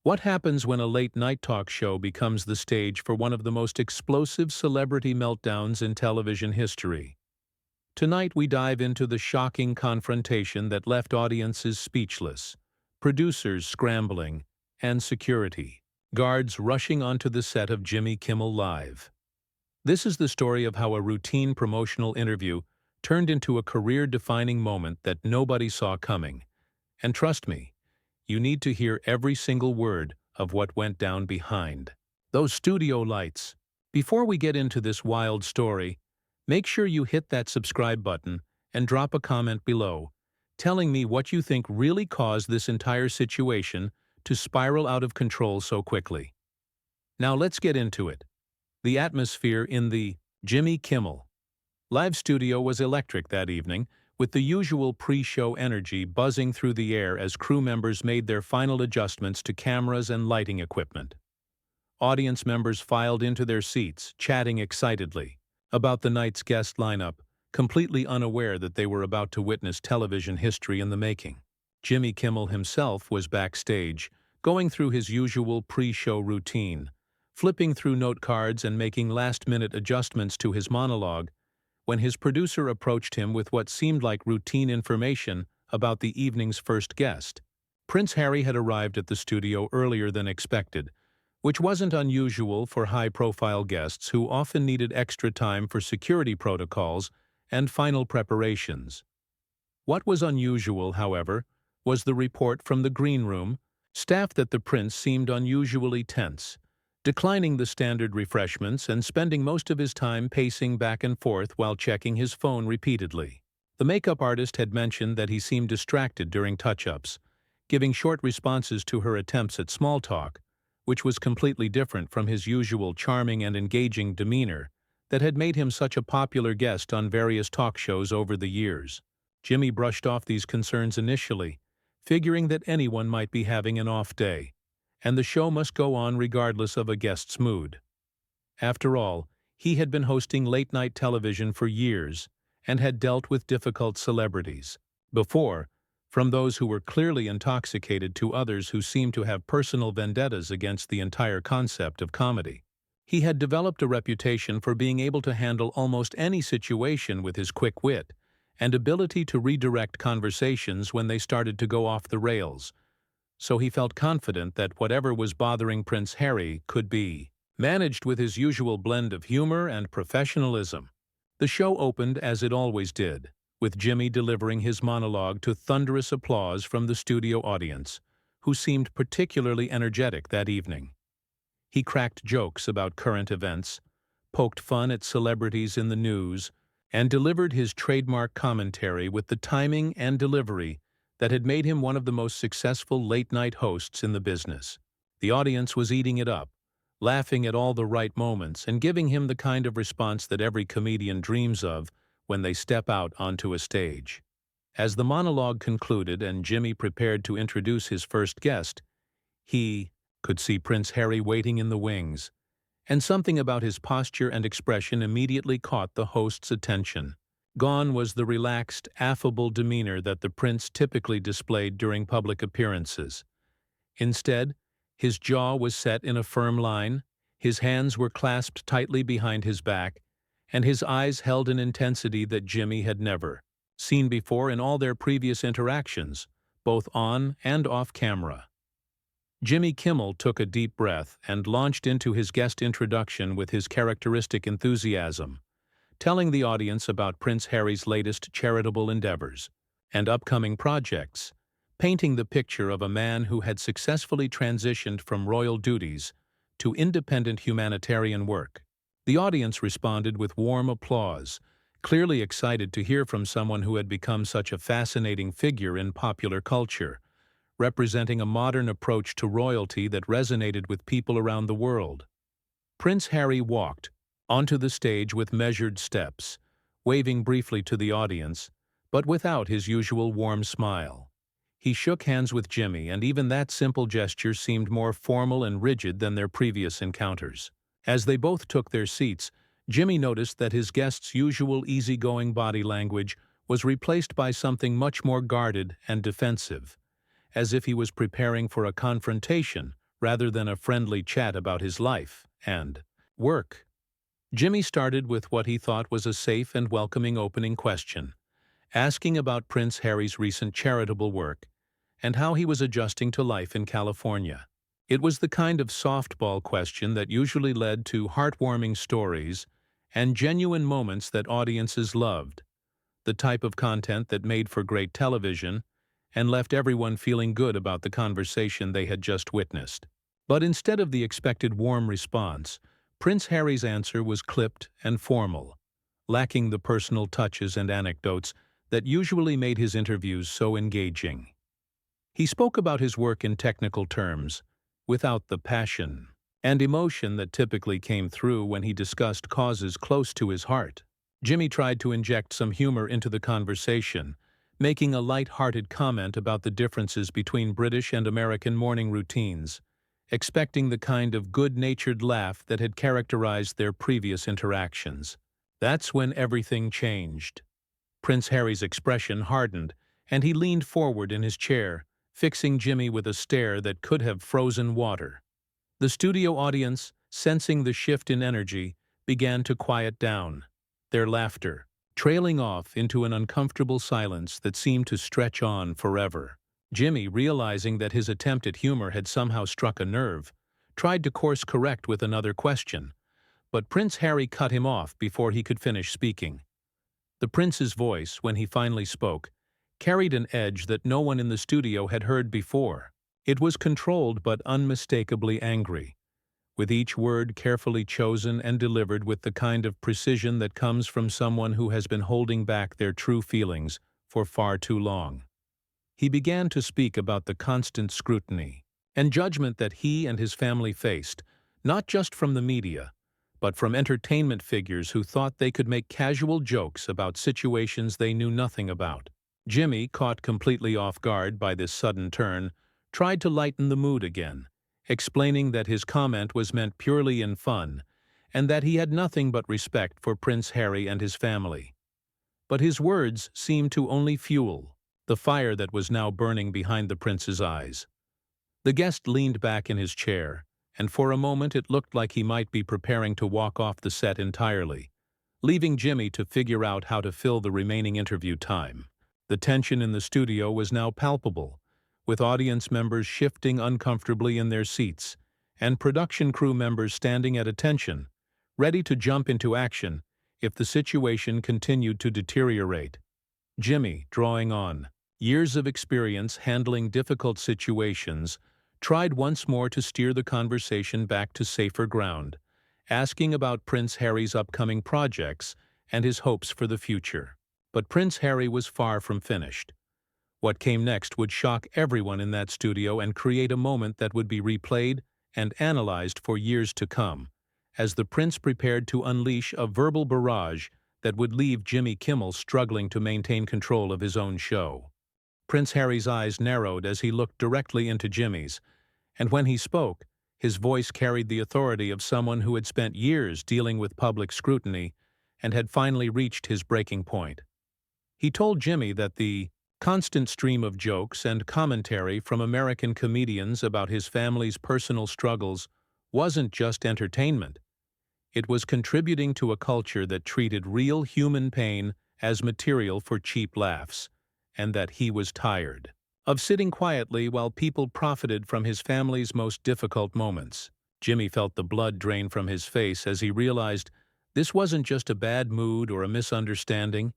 What happens when a late-night talk show becomes the stage for one of the most explosive celebrity meltdowns in television history? Tonight we dive into the shocking confrontation that left audiences speechless, producers scrambling, and security guards rushing onto the set of Jimmy Kimmel Live. This is the story of how a routine promotional interview turned into a career-defining moment that nobody saw coming. And trust me, you need to hear every single word of what went down behind those studio lights. Before we get into this wild story, make sure you hit that subscribe button and drop a comment below, telling me what you think really caused this entire situation to spiral out of control so quickly. Now let's get into it. The atmosphere in the Jimmy Kimmel Live studio was electric that evening, with the usual pre-show energy buzzing through the air as crew members made their final adjustments to cameras and lighting equipment. Audience members filed into their seats, chatting excitedly about the night's guest lineup, completely unaware that they were about to witness television history in the making. Jimmy Kimmel himself was backstage, going through his usual pre-show routine, flipping through note cards and making last-minute adjustments to his monologue, when his producer approached him with what seemed like routine information about the evening's first guest. Prince Harry had arrived at the studio earlier than expected, which wasn't unusual for high-profile guests who often needed extra time for security protocols and final preparations. What was unusual, however, was the report from the green room staff that the prince seemed unusually tense, declining the standard refreshments and spending most of his time pacing back and forth while checking his phone repeatedly. The makeup artist had mentioned that he seemed distracted during touch-ups, giving short responses to her attempts at small talk, which was completely different from his usual charming and engaging demeanor that had made him such a popular guest on various talk shows over the years. Jimmy brushed off these concerns initially, figuring that anyone might be having an off day, and the show must go on regardless of a guest's mood. After all, he had been hosting late-night television for years and had dealt with difficult celebrities before, from those who were clearly intoxicated to others who seemed to have personal vendettas against the entire concept of comedy. He had developed a reputation for being able to handle almost any situation with his quick wit and ability to redirect conversations when they started to go off the rails, so he felt confident that whatever was bothering Prince Harry could be managed with his usual blend of humor and professionalism. The show opened as it always did, with Jimmy delivering his monologue to thunderous applause from the studio audience, who seemed particularly energetic that evening. He cracked jokes about current events, poked fun at celebrities in the news, and delivered his trademark commentary with the timing and delivery that had made him one of the most successful late-night hosts in the business. The audience was eating it up, laughing at all the right moments and giving him the kind of response that every comedian dreams of when they step out onto a stage. As the monologue concluded and Jimmy prepared to introduce his first guest, he could see Prince Harry waiting in the wings, and something about his posture and expression immediately caught the host's attention. Gone was the relaxed, affable demeanor that the prince typically displayed during public appearances. Instead, his jaw was set in a firm line, his hands were clasped tightly behind his back, and his eyes held an intensity that Jimmy had never seen before in all their previous interactions, both on and off camera. Jimmy Kimmel took a deep breath and launched into his guest introduction with his characteristic enthusiasm, telling the audience about Prince Harry's latest charitable endeavors and upcoming projects, painting the picture of a man who had successfully transitioned from royal duties to independent humanitarian work. The audience responded with warm applause, clearly excited to hear from someone who had become such a fascinating figure in popular culture, representing a modern approach to royalty that resonated with people around the world. Prince Harry walked onto the stage with measured steps, waving briefly to the audience, but without his usual warm smile. He shook hands with Jimmy, and even that simple gesture seemed more formal and rigid than their previous encounters. As they both took their seats, Jimmy noticed that his guest's usual easygoing body language was replaced by something much more guarded and defensive, as if he was preparing for a confrontation rather than a friendly chat about his life and work. Jimmy started with what he thought was a safe and welcoming opening question, asking about Prince Harry's recent charitable work and how he was adjusting to life in California. It was the kind of softball question that usually led to heartwarming stories and genuine moments that audiences loved, the type of content that made for great television and left everyone feeling good about the conversation they had just witnessed. But instead of the expected warm response, Prince Harry's answer was clipped and formal, lacking the personal touches and anecdotes that usually made his interviews so engaging. He spoke about his work in technical terms, without the passion and emotion that typically came through when he discussed causes close to his heart. Jimmy tried to inject some humor into the conversation, making a light-hearted comment about the differences between British and American morning routines, expecting the kind of good-natured laugh that had characterized their previous interactions. That's when everything changed. Prince Harry's expression hardened, and he leaned forward in his chair, fixing Jimmy with a stare that could have frozen water. The studio audience, sensing the shift in energy, began to quiet down, their laughter trailing off into an uncomfortable silence that seemed to stretch on forever. Jimmy, realizing that his attempt at humor had somehow struck a nerve, tried to course-correct with another question, but Prince Harry cut him off before he could finish speaking. The prince's voice, when he finally spoke, carried an edge that no one in the studio had heard before. It was controlled but unmistakably angry, with each word carefully chosen and delivered with the kind of precision that comes from someone who has been holding back their true feelings for far too long. He began to speak about the constant scrutiny and judgment that he and his family faced, not just from the media, but from entertainment figures who thought they could make casual jokes about situations they knew nothing about. Jimmy, caught completely off guard by this sudden turn, tried to lighten the mood again, explaining that his comment was meant purely in fun and that he had nothing but respect for Prince Harry and his family. But his words seemed to only fuel the fire that was now burning behind the prince's eyes. The guest leaned back in his chair, and for a moment it looked like he might be preparing to walk off the set entirely, leaving Jimmy to figure out how to fill the remaining interview time. The tension in the studio was now palpable, with audience members shifting uncomfortably in their seats and production crew members standing at attention, ready to jump into action if the situation continued to deteriorate. Jimmy, drawing on years of experience handling difficult situations, tried once more to steer the conversation back to safer ground, asking about Prince Harry's upcoming projects and his hopes for the future. But Prince Harry was far from finished. What came next would shock everyone in that studio and create a moment that would be replayed and analyzed for years to come, as the prince prepared to unleash a verbal barrage that would leave Jimmy Kimmel struggling to maintain control of his own show. Prince Harry's eyes narrowed as he looked directly into Jimmy's, and when he spoke, his voice carried the authority of someone who had spent years dealing with public scrutiny and had finally reached his breaking point. He told Jimmy that the constant stream of jokes and commentary from American comedians about his family's personal struggles wasn't just entertainment. It was contributing to a culture that treated real human pain as material for cheap laughs, and that he was tired of sitting quietly while people profited from his family's most difficult moments. Jimmy felt the blood drain from his face as he realized this wasn't just a bad mood or a misunderstanding.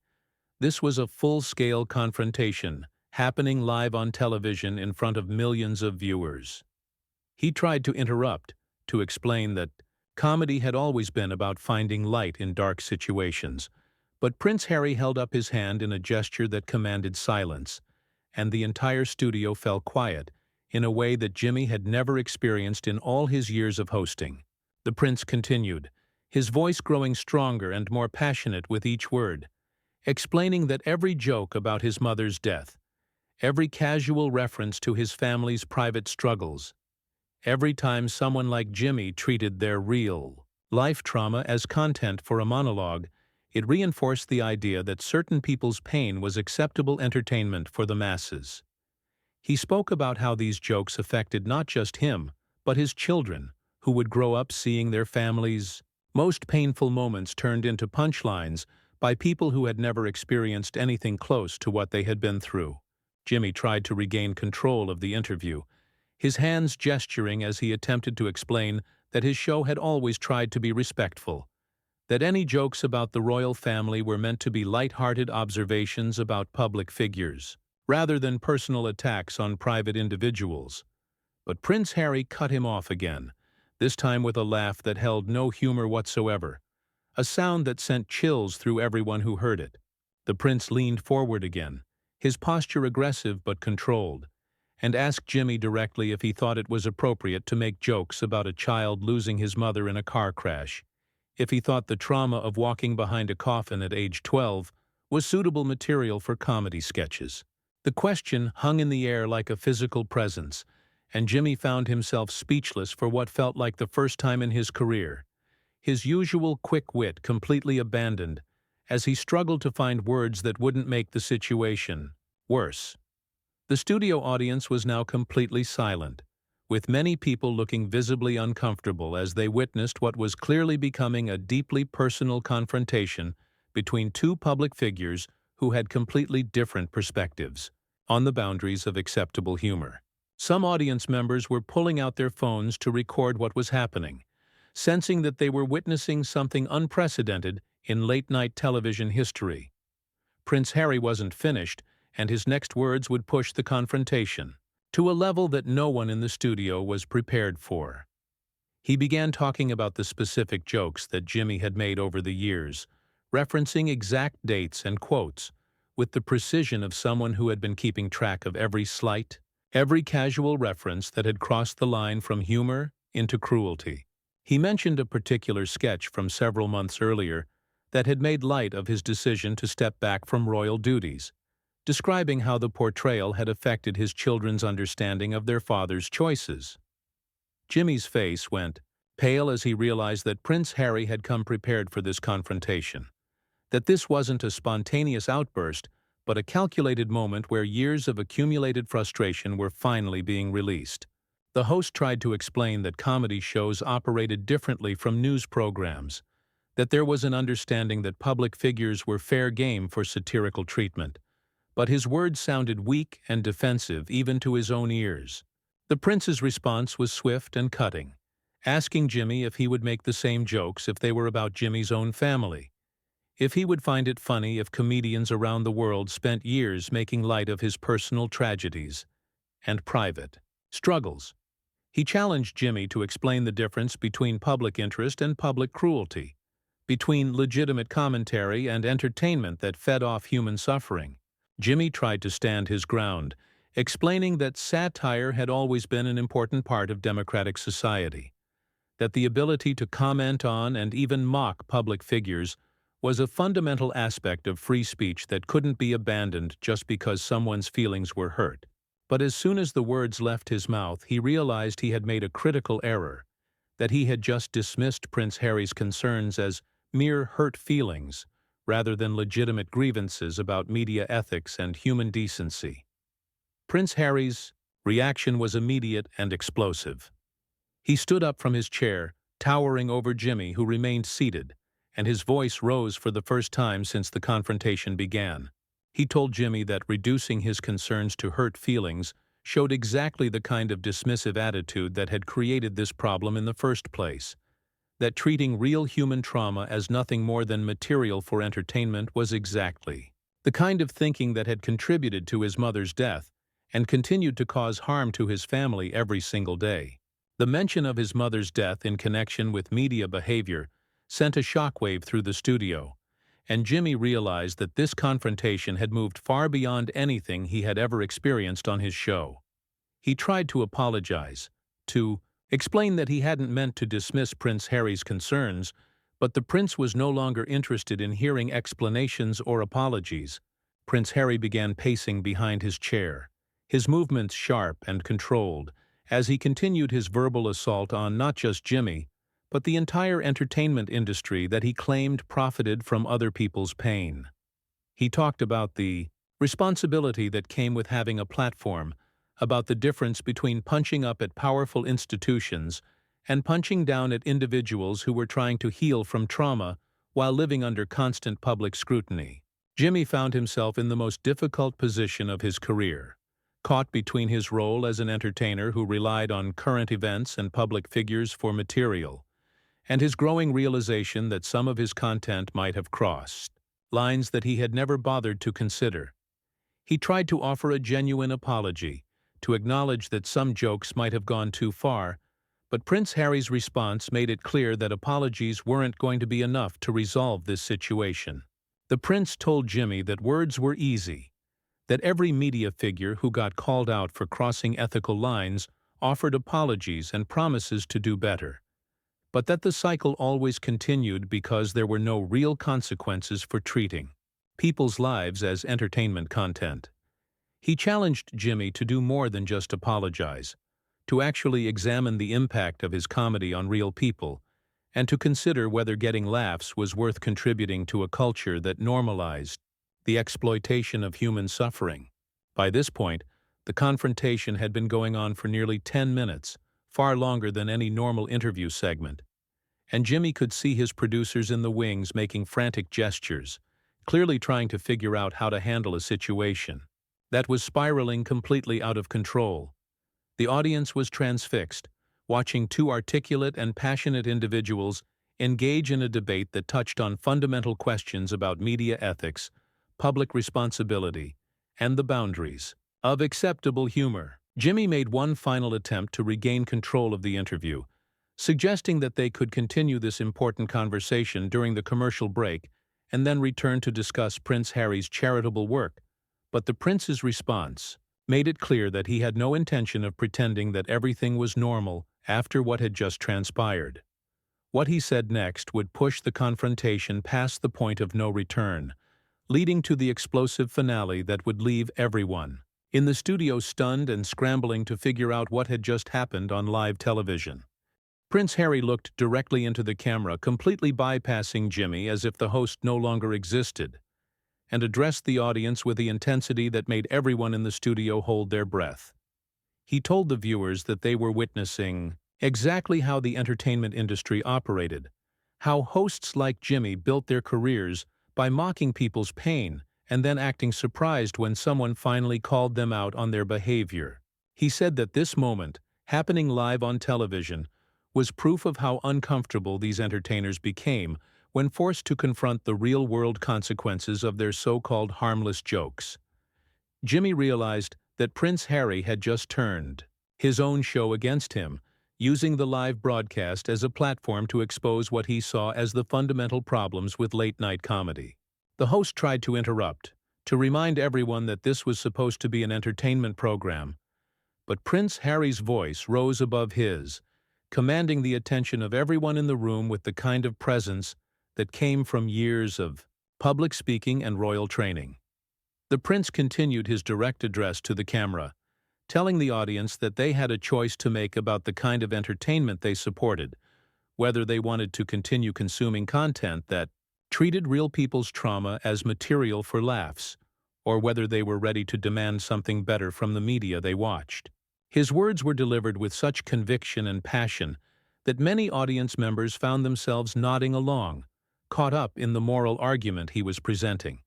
This was a full-scale confrontation, happening live on television in front of millions of viewers. He tried to interrupt, to explain that comedy had always been about finding light in dark situations, but Prince Harry held up his hand in a gesture that commanded silence, and the entire studio fell quiet in a way that Jimmy had never experienced in all his years of hosting. The prince continued, his voice growing stronger and more passionate with each word, explaining that every joke about his mother's death, every casual reference to his family's private struggles, every time someone like Jimmy treated their real life trauma as content for a monologue, it reinforced the idea that certain people's pain was acceptable entertainment for the masses. He spoke about how these jokes affected not just him, but his children, who would grow up seeing their families' most painful moments turned into punchlines by people who had never experienced anything close to what they had been through. Jimmy tried to regain control of the interview, his hands gesturing as he attempted to explain that his show had always tried to be respectful, that any jokes about the royal family were meant to be light-hearted observations about public figures, rather than personal attacks on private individuals. But Prince Harry cut him off again, this time with a laugh that held no humor whatsoever, a sound that sent chills through everyone who heard it. The prince leaned forward again, his posture aggressive but controlled, and asked Jimmy directly if he thought it was appropriate to make jokes about a child losing his mother in a car crash, if he thought the trauma of walking behind a coffin at age 12 was suitable material for comedy sketches. The question hung in the air like a physical presence, and Jimmy found himself speechless for what felt like the first time in his career, his usual quick wit completely abandoned as he struggled to find words that wouldn't make the situation worse. The studio audience was now completely silent, with many people looking visibly uncomfortable as they witnessed what was clearly becoming a deeply personal confrontation between two public figures who had completely different perspectives on the boundaries of acceptable humor. Some audience members were pulling out their phones to record what was happening, sensing that they were witnessing something unprecedented in late-night television history. Prince Harry wasn't finished, and his next words would push the confrontation to a level that no one in the studio was prepared for. He began talking about the specific jokes that Jimmy had made over the years, referencing exact dates and quotes, with the precision of someone who had been keeping track of every slight, every casual reference that had crossed the line from humor into cruelty. He mentioned a particular sketch from several months earlier that had made light of his decision to step back from royal duties, describing how the portrayal had affected his children's understanding of their father's choices. Jimmy's face went pale as he realized that Prince Harry had come prepared for this confrontation, that this wasn't a spontaneous outburst, but a calculated moment where years of accumulated frustration were finally being released. The host tried to explain that comedy shows operated differently from news programs, that there was an understanding that public figures were fair game for satirical treatment, but his words sounded weak and defensive even to his own ears. The prince's response was swift and cutting, asking Jimmy if he would make the same jokes if they were about Jimmy's own family, if he would find it funny if comedians around the world spent years making light of his personal tragedies and private struggles. He challenged Jimmy to explain the difference between public interest and public cruelty, between legitimate commentary and entertainment that fed off human suffering. Jimmy tried to stand his ground, explaining that satire had always been an important part of democratic society, that the ability to comment on and even mock public figures was a fundamental aspect of free speech that couldn't be abandoned just because someone's feelings were hurt. But as soon as the words left his mouth, he realized he had made a critical error, that he had just dismissed Prince Harry's concerns as mere hurt feelings, rather than legitimate grievances about media ethics and human decency. Prince Harry's reaction was immediate and explosive. He stood up from his chair, towering over Jimmy, who remained seated, and his voice rose for the first time since the confrontation began. He told Jimmy that reducing his concerns to hurt feelings showed exactly the kind of dismissive attitude that had created this problem in the first place, that treating real human trauma as nothing more than material for entertainment was exactly the kind of thinking that had contributed to his mother's death and continued to cause harm to his family every single day. The mention of his mother's death in connection with media behavior sent a shockwave through the studio, and Jimmy realized that this confrontation had moved far beyond anything he had ever experienced on his show. He tried to apologize, to explain that he hadn't meant to dismiss Prince Harry's concerns, but the prince was no longer interested in hearing explanations or apologies. Prince Harry began pacing behind his chair, his movements sharp and controlled, as he continued his verbal assault on not just Jimmy, but the entire entertainment industry that he claimed profited from other people's pain. He talked about the responsibility that came with having a platform, about the difference between punching up at powerful institutions and punching down at individuals who were trying to heal from trauma while living under constant public scrutiny. Jimmy found himself in the most difficult position of his career, caught between his role as an entertainer who relied on current events and public figures for material, and his growing realization that some of his content might have crossed lines that he had never bothered to consider. He tried to offer a genuine apology, to acknowledge that some jokes might have gone too far, but Prince Harry's response made it clear that apologies weren't going to be enough to resolve this situation. The prince told Jimmy that words were easy, that every media figure who got called out for crossing ethical lines offered apologies and promises to do better, but that the cycle always continued because there were no real consequences for treating people's lives as entertainment content. He challenged Jimmy to do more than just apologize, to actually examine the impact of his comedy on real people, and to consider whether getting laughs was worth contributing to a culture that normalized the exploitation of human suffering. By this point, the confrontation had been going on for nearly 10 minutes, far longer than any normal interview segment, and Jimmy could see his producers in the wings making frantic gestures, clearly trying to figure out how to handle a situation that was spiraling completely out of control. The audience was transfixed, watching two articulate and passionate individuals engage in a debate that touched on fundamental questions about media ethics, public responsibility, and the boundaries of acceptable humor. Jimmy made one final attempt to regain control of the interview, suggesting that they could continue this important conversation during the commercial break and then return to discuss Prince Harry's charitable work. But the prince's response made it clear that he had no intention of pretending that everything was normal after what had just transpired. What he said next would push the confrontation past the point of no return, leading to the explosive finale that would leave everyone in the studio stunned and scrambling to figure out what had just happened on live television. Prince Harry looked directly into the camera, completely bypassing Jimmy as if the host no longer existed, and addressed the audience with the intensity that made everyone in the studio hold their breath. He told the viewers that they were witnessing exactly how the entertainment industry operated, how hosts like Jimmy built their careers by mocking people's pain and then acting surprised when someone finally called them out on their behavior. He said that this moment, happening live on television, was proof of how uncomfortable these entertainers became when forced to confront the real-world consequences of their so-called harmless jokes. Jimmy realized that Prince Harry had just turned his own show against him, using the live broadcast as a platform to expose what he saw as the fundamental problems with late-night comedy. The host tried to interrupt, to remind everyone that this was supposed to be an entertainment program, but Prince Harry's voice rose above his, commanding the attention of everyone in the room with the kind of presence that came from years of public speaking and royal training. The prince continued his direct address to the camera, telling the audience that they had a choice to make about the kind of entertainment they supported, whether they wanted to continue consuming content that treated real people's trauma as material for laughs, or whether they were ready to demand something better from the media they watched. His words were delivered with such conviction and passion that many audience members found themselves nodding along, caught up in the moral argument he was presenting.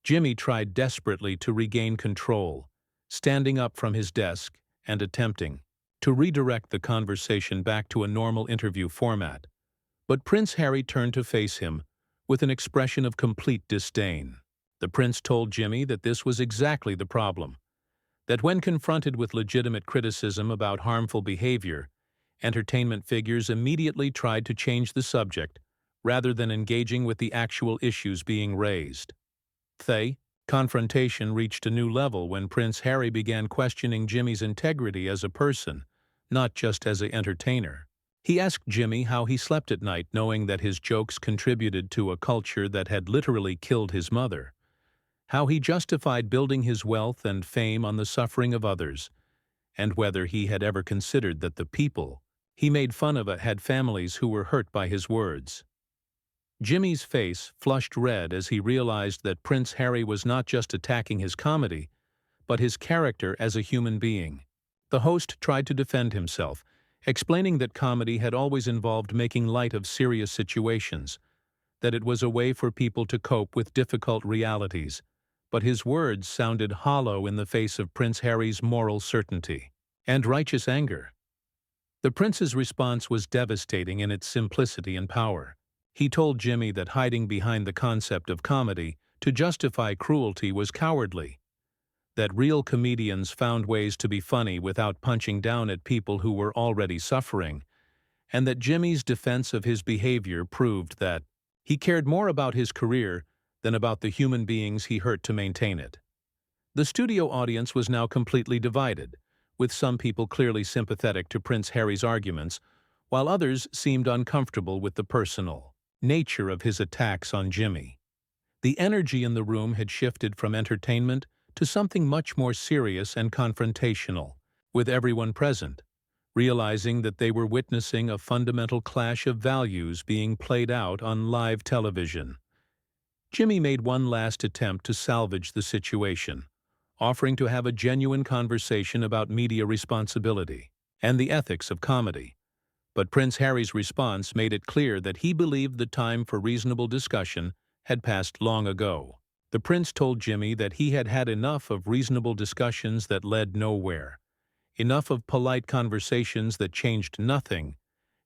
Jimmy tried desperately to regain control, standing up from his desk and attempting to redirect the conversation back to a normal interview format. But Prince Harry turned to face him with an expression of complete disdain. The prince told Jimmy that this was exactly the problem, that when confronted with legitimate criticism about harmful behavior, entertainment figures immediately tried to change the subject rather than engaging with the actual issues being raised. The confrontation reached a new level when Prince Harry began questioning Jimmy's integrity as a person, not just as an entertainer. He asked Jimmy how he slept at night knowing that his jokes contributed to a culture that had literally killed his mother, how he justified building his wealth and fame on the suffering of others, and whether he had ever considered that the people he made fun of had families who were hurt by his words. Jimmy's face flushed red as he realized that Prince Harry was not just attacking his comedy, but his character as a human being. The host tried to defend himself, explaining that comedy had always involved making light of serious situations, that it was a way for people to cope with difficult realities, but his words sounded hollow in the face of Prince Harry's moral certainty and righteous anger. The prince's response was devastating in its simplicity and power. He told Jimmy that hiding behind the concept of comedy to justify cruelty was cowardly, that real comedians found ways to be funny without punching down at people who were already suffering, and that Jimmy's defense of his behavior proved that he cared more about his career than about the human beings he hurt to maintain it. The studio audience was now completely divided, with some people clearly sympathetic to Prince Harry's arguments, while others seemed uncomfortable with the personal nature of his attacks on Jimmy. The energy in the room had shifted from entertainment to something much more serious and confrontational, with everyone present realizing that they were witnessing a fundamental clash of values being played out on live television. Jimmy made one last attempt to salvage the situation, offering to have a genuine conversation about media responsibility and the ethics of comedy. But Prince Harry's response made it clear that he believed the time for reasonable discussion had passed long ago. The prince told Jimmy that he had had enough of reasonable discussions that led nowhere, enough of polite conversations that changed nothing,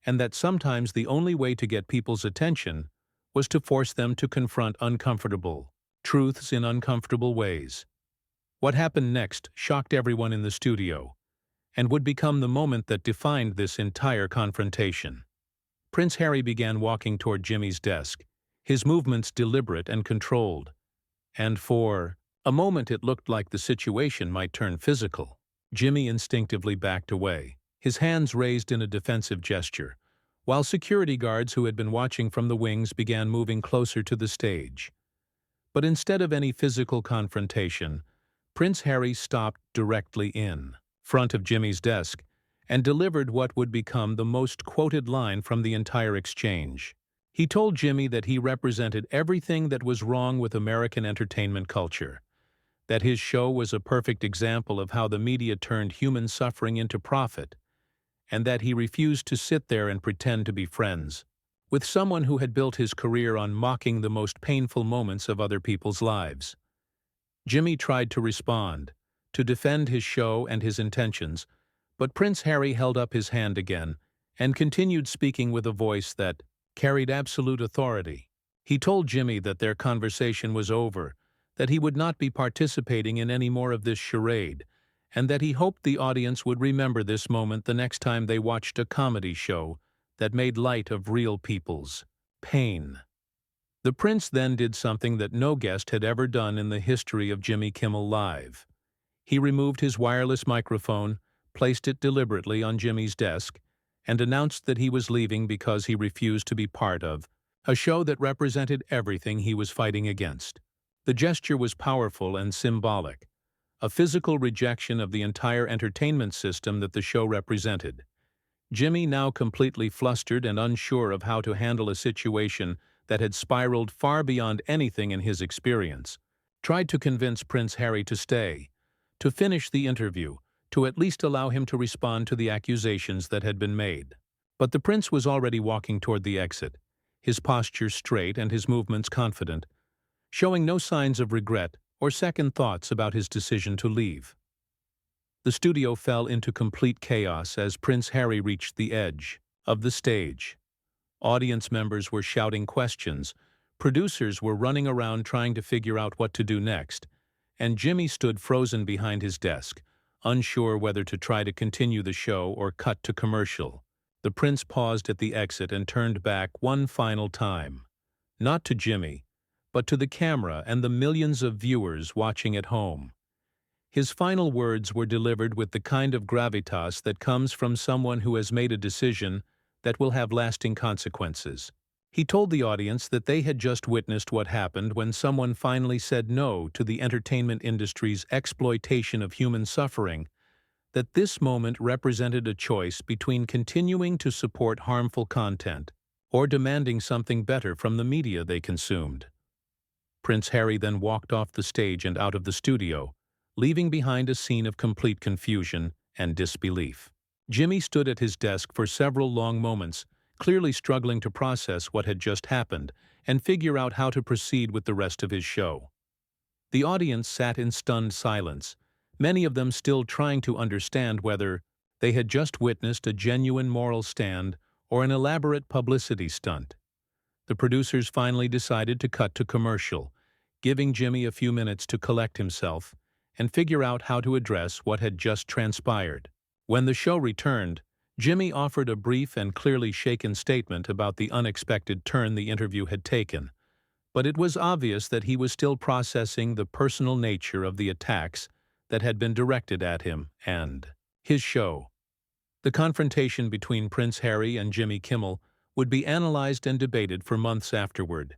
and that sometimes the only way to get people's attention was to force them to confront uncomfortable truths in uncomfortable ways. What happened next shocked everyone in the studio, and would become the moment that defined this entire confrontation. Prince Harry began walking toward Jimmy's desk, his movements deliberate and controlled, and for a moment it looked like the situation might turn physical. Jimmy instinctively backed away, his hands raised in a defensive gesture, while security guards who had been watching from the wings began moving closer to the stage. But instead of any physical confrontation, Prince Harry stopped directly in front of Jimmy's desk and delivered what would become the most quoted line from the entire exchange. He told Jimmy that he represented everything that was wrong with American entertainment culture, that his show was a perfect example of how the media turned human suffering into profit, and that he refused to sit there and pretend to be friends with someone who had built his career on mocking the most painful moments of other people's lives. Jimmy tried to respond, to defend his show and his intentions, but Prince Harry held up his hand again and continued speaking with a voice that carried absolute authority. He told Jimmy that their conversation was over, that he would not be participating in any more of this charade, and that he hoped the audience would remember this moment the next time they watched a comedy show that made light of real people's pain. The prince then did something that no guest had ever done in the history of Jimmy Kimmel Live. He removed his wireless microphone, placed it deliberately on Jimmy's desk, and announced that he was leaving because he refused to be part of a show that represented everything he was fighting against. The gesture was powerful and symbolic, a physical rejection of the entire entertainment system that the show represented. Jimmy, now completely flustered and unsure of how to handle a situation that had spiraled far beyond anything in his experience, tried to convince Prince Harry to stay, to finish the interview, to at least allow him to respond to the accusations that had been made. But the prince was already walking toward the exit, his posture straight and his movements confident, showing no signs of regret or second thoughts about his decision to leave. The studio fell into complete chaos as Prince Harry reached the edge of the stage. Audience members were shouting questions, producers were running around trying to figure out what to do next, and Jimmy stood frozen behind his desk, unsure whether to try to continue the show or cut to commercial. The prince paused at the exit and turned back one final time, not to Jimmy, but to the camera and the millions of viewers watching at home. His final words were delivered with the kind of gravitas that comes from someone who has made a decision that will have lasting consequences. He told the audience that they had just witnessed what happened when someone finally said no to the entertainment industry's exploitation of human suffering, that this moment represented a choice between continuing to support harmful content or demanding something better from the media they consumed. Prince Harry then walked off the stage and out of the studio, leaving behind a scene of complete confusion and disbelief. Jimmy stood at his desk for several long moments, clearly struggling to process what had just happened and figure out how to proceed with the rest of his show. The audience sat in stunned silence, many of them still trying to understand whether they had just witnessed a genuine moral stand or an elaborate publicity stunt. The producers finally decided to cut to commercial, giving Jimmy a few minutes to collect himself and figure out how to address what had just transpired. When the show returned, Jimmy offered a brief and clearly shaken statement about the unexpected turn the interview had taken, but it was obvious that he was still processing the personal nature of the attacks that had been directed at him and his show. The confrontation between Prince Harry and Jimmy Kimmel would be analyzed and debated for months afterward,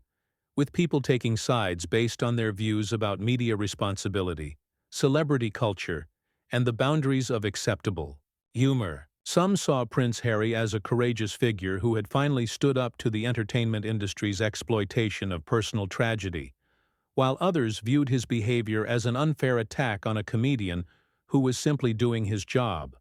with people taking sides based on their views about media responsibility, celebrity culture, and the boundaries of acceptable humor. Some saw Prince Harry as a courageous figure who had finally stood up to the entertainment industry's exploitation of personal tragedy, while others viewed his behavior as an unfair attack on a comedian who was simply doing his job.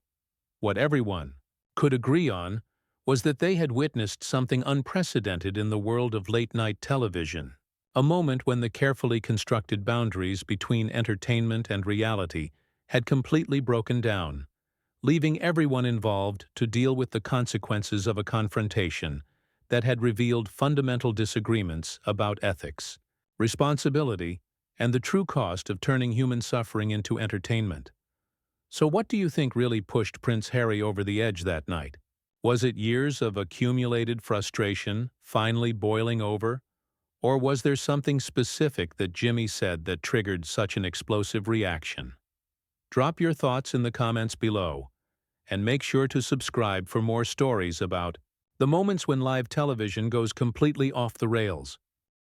What everyone could agree on was that they had witnessed something unprecedented in the world of late-night television, a moment when the carefully constructed boundaries between entertainment and reality had completely broken down, leaving everyone involved to deal with the consequences of a confrontation that had revealed fundamental disagreements about ethics, responsibility, and the true cost of turning human suffering into entertainment. So what do you think really pushed Prince Harry over the edge that night? Was it years of accumulated frustration finally boiling over? Or was there something specific that Jimmy said that triggered such an explosive reaction? Drop your thoughts in the comments below, and make sure to subscribe for more stories about the moments when live television goes completely off the rails.